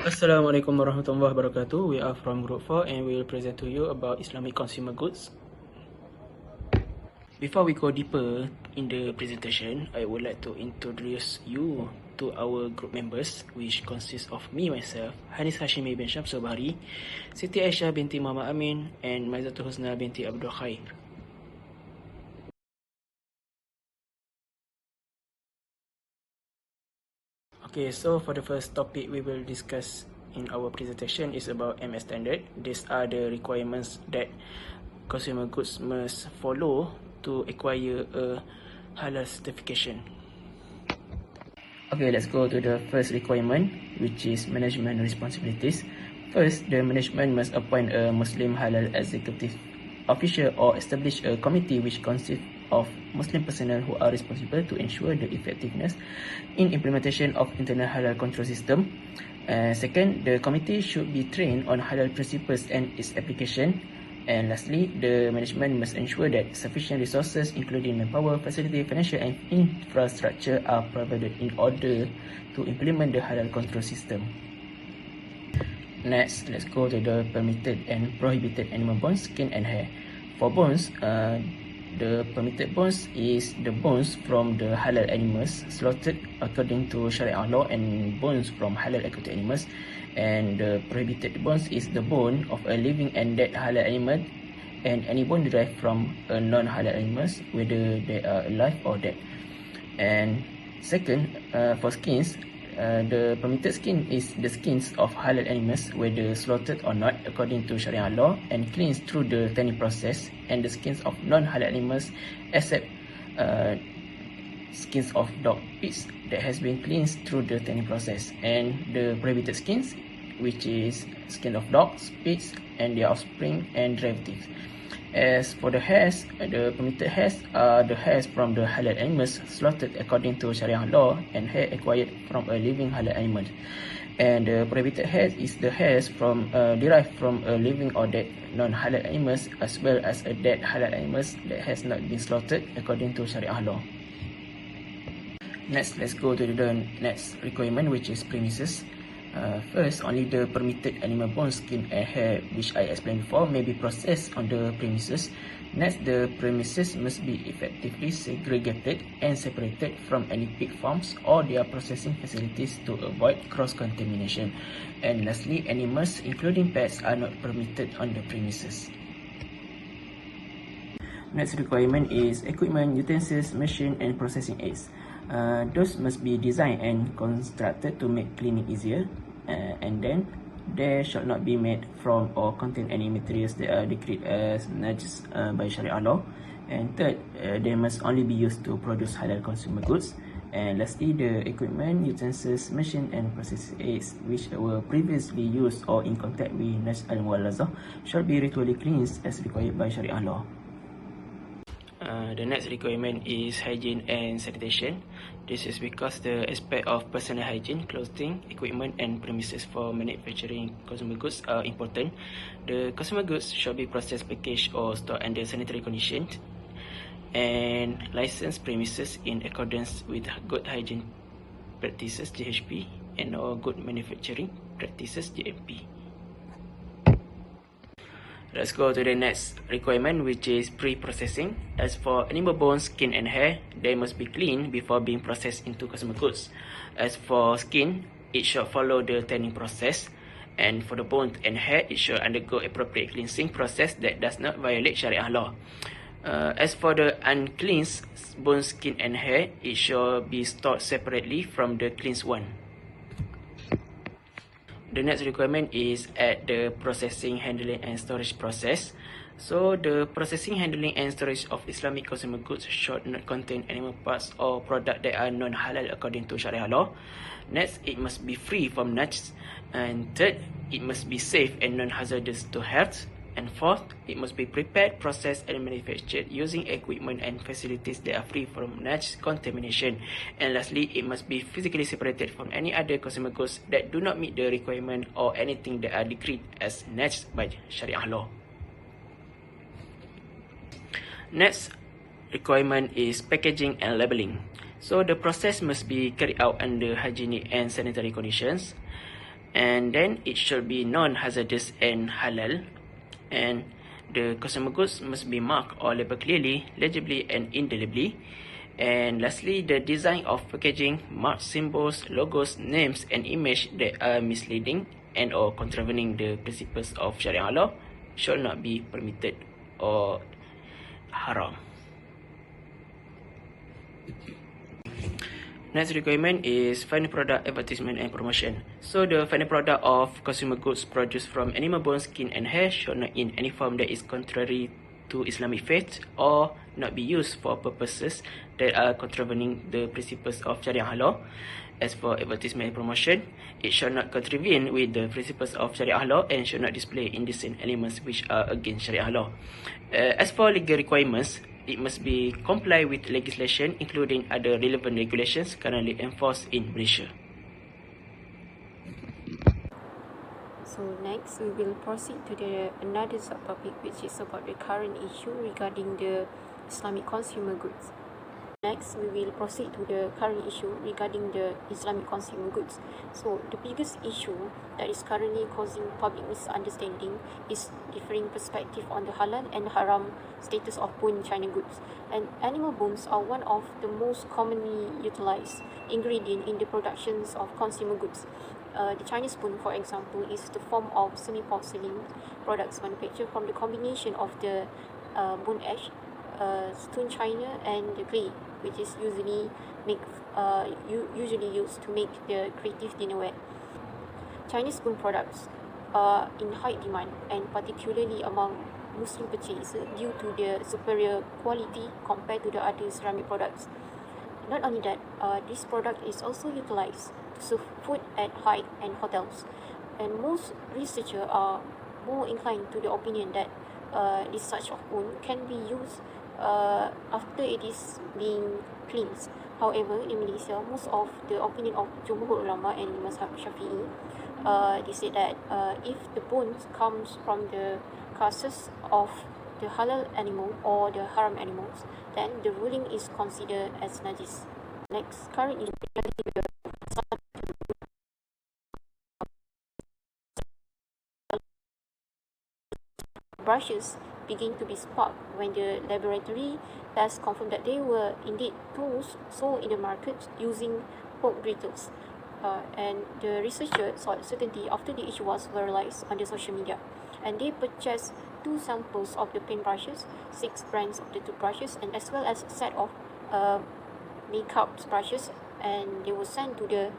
Assalamualaikum warahmatullahi wabarakatuh. We are from Group 4 and we will present to you about Islamic consumer goods. Before we go deeper in the presentation, I would like to introduce you to our group members, which consists of me, myself, Hanis Hashimi bin Syamsul Bahri, Siti Aisyah binti Muhammad Amin, and Maizatul Husna binti Abdul Khair. Okay, so for the first topic we will discuss in our presentation is about MS standard. These are the requirements that consumer goods must follow to acquire a halal certification. Okay, let's go to the first requirement, which is management responsibilities. First, the management must appoint a Muslim halal executive official or establish a committee which consists of Muslim personnel who are responsible to ensure the effectiveness in implementation of internal halal control system. Second, the committee should be trained on halal principles and its application. And lastly, the management must ensure that sufficient resources, including manpower, facility, financial and infrastructure, are provided in order to implement the halal control system. Next, let's go to the permitted and prohibited animal bones, skin and hair. For bones, the permitted bones is the bones from the halal animals slaughtered according to Sharia law and bones from halal aquatic animals. And the prohibited bones is the bone of a living and dead halal animal and any bone derived from a non-halal animals, whether they are alive or dead. And second, for skins, the permitted skin is the skins of halal animals, whether slaughtered or not according to Sharia law and cleansed through the tanning process, and the skins of non-halal animals except skins of dog, pigs that has been cleansed through the tanning process, and the prohibited skins, which is skin of dogs, pigs and their offspring and derivatives. As for the hairs, the permitted hairs are the hairs from the halal animals slaughtered according to Sharia law and hair acquired from a living halal animal. And the prohibited hairs is the hairs from derived from a living or dead non-halal animals, as well as a dead halal animals that has not been slaughtered according to Sharia law. Next, let's go to the next requirement, which is premises. First, only the permitted animal bone, skin and hair, which I explained before, may be processed on the premises. Next, the premises must be effectively segregated and separated from any pig farms or their processing facilities to avoid cross-contamination. And lastly, animals, including pets, are not permitted on the premises. Next requirement is equipment, utensils, machine and processing aids. Those must be designed and constructed to make cleaning easier, and then they shall not be made from or contain any materials that are declared as najis by Sharia law. And third, they must only be used to produce halal consumer goods. And lastly, the equipment, utensils, machine and processing aids which were previously used or in contact with najis al-muwallazah shall be ritually cleansed as required by Sharia law. The next requirement is hygiene and sanitation. This is because the aspect of personal hygiene, clothing, equipment and premises for manufacturing consumer goods are important. The consumer goods shall be processed, packaged or stored under sanitary conditions and licensed premises in accordance with good hygiene practices GHP and or good manufacturing practices GMP. Let's go to the next requirement, which is pre-processing. As for animal bones, skin and hair, they must be cleaned before being processed into consumer goods. As for skin, it should follow the tanning process. And for the bones and hair, it should undergo appropriate cleansing process that does not violate Sharia law. As for the uncleansed bones, skin and hair, it should be stored separately from the cleansed one. The next requirement is at the processing, handling and storage process. So the processing, handling and storage of Islamic consumer goods should not contain animal parts or products that are non-halal according to Sharia law. Next, it must be free from najis. And third, it must be safe and non-hazardous to health. And fourth, it must be prepared, processed and manufactured using equipment and facilities that are free from najis contamination. And lastly, it must be physically separated from any other consumer goods that do not meet the requirement or anything that are decreed as najis by Sharia law. Next requirement is packaging and labeling. So the process must be carried out under hygienic and sanitary conditions. and then it should be non-hazardous and halal, and the consumer goods must be marked or labeled clearly, legibly and indelibly. And lastly, the design of packaging, marks, symbols, logos, names and image that are misleading and or contravening the principles of Sharia law should not be permitted or haram. Next requirement is final product advertisement and promotion. So the final product of consumer goods produced from animal bone, skin and hair should not in any form that is contrary to Islamic faith or not be used for purposes that are contravening the principles of Sharia law. As for advertisement and promotion, it should not contravene with the principles of Sharia law and should not display indecent elements which are against Sharia law. As for legal requirements, it must be comply with legislation including other relevant regulations currently enforced in Malaysia. So next we will proceed to another subtopic, which is about the current issue regarding the Islamic consumer goods. Next, we will proceed to the current issue regarding the Islamic consumer goods. So, the biggest issue that is currently causing public misunderstanding is differing perspective on the halal and haram status of bone China goods. And animal bones are one of the most commonly utilized ingredient in the productions of consumer goods. The Chinese bone, for example, is the form of semi-porcelain products manufactured from the combination of the bone ash, stone china and the clay, which is usually used to make the creative dinnerware. Chinese bone products are in high demand, and particularly among Muslim purchasers due to their superior quality compared to the other ceramic products. Not only that, this product is also utilized to serve food at high-end hotels, and most researchers are more inclined to the opinion that this such of bone can be used after it is being cleansed. However, in Malaysia, most of the opinion of Jumhur Ulama and Mazhab Syafi'i, they say that if the bones comes from the carcass of the halal animal or the haram animals, then the ruling is considered as najis. Next, currently brushes begin to be sparked when the laboratory tests confirmed that they were indeed tools sold in the market using pork brittles. And the researcher sought certainty after the issue was viralized on the social media. And they purchased 2 samples of the paintbrushes, 6 brands of the toothbrushes, and as well as a set of makeup brushes, and they were sent to the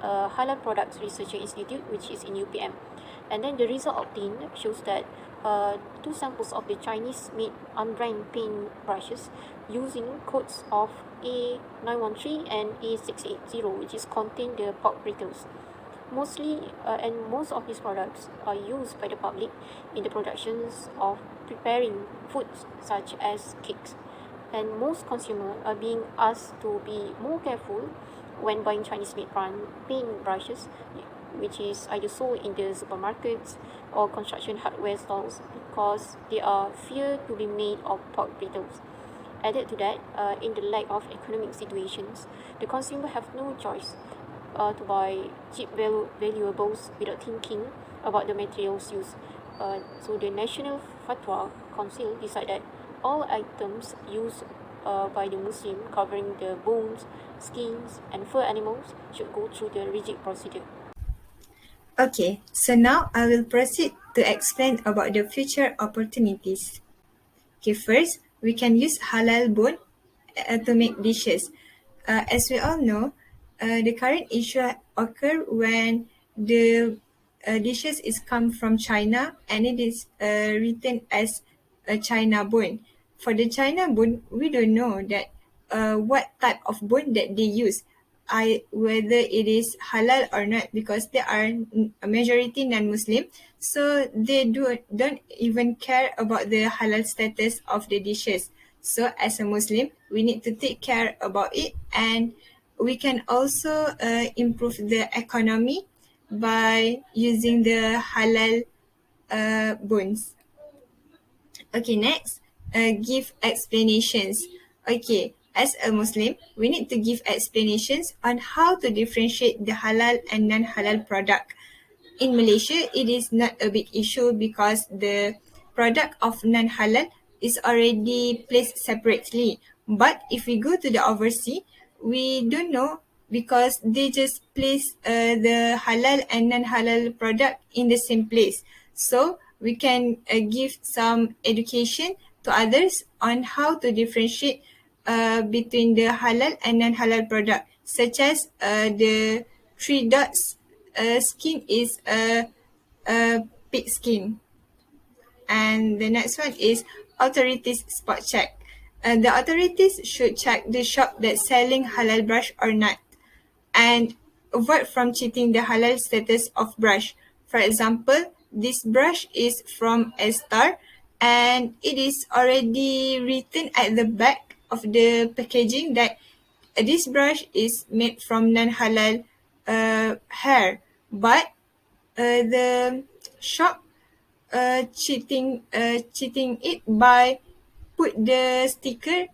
Halal Products Research Institute, which is in UPM. And then the result obtained shows that 2 samples of the Chinese-made unbranded paint brushes using codes of A913 and A680, which is contain the pork brittles. Mostly, and most of these products are used by the public in the productions of preparing foods such as cakes. And most consumers are being asked to be more careful when buying Chinese-made paint brushes, which is either sold in the supermarkets or construction hardware stores, because they are feared to be made of pork brittles. Added to that, in the lack of economic situations, the consumer have no choice to buy cheap valuables without thinking about the materials used. So the National Fatwa Council decided that all items used by the Muslim covering the bones, skins, and fur animals should go through the rigid procedure. Okay, so now I will proceed to explain about the future opportunities. Okay, first, we can use halal bone to make dishes. As we all know, the current issue occur when the dishes is come from China and it is written as a China bone. For the China bone, we don't know that what type of bone that they use. Whether it is halal or not, because they are a majority non-Muslim, so they don't even care about the halal status of the dishes. So as a Muslim, we need to take care about it, and we can also improve the economy by using the halal bones. Okay, next, give explanations. Okay, as a Muslim, we need to give explanations on how to differentiate the halal and non-halal product. In Malaysia, it is not a big issue because the product of non-halal is already placed separately. But if we go to the overseas, we don't know because they just place the halal and non-halal product in the same place. So we can give some education to others on how to differentiate between the halal and non-halal product, such as the three dots skin is a pig skin. And the next one is authorities spot check. The authorities should check the shop that's selling halal brush or not, and avoid from cheating the halal status of brush. For example, this brush is from a star and it is already written at the back of the packaging that this brush is made from non-halal hair, but the shop cheating it by put the sticker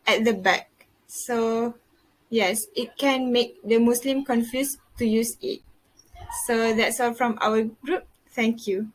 at the back. So yes, it can make the Muslim confused to use it. So that's all from our group. Thank you.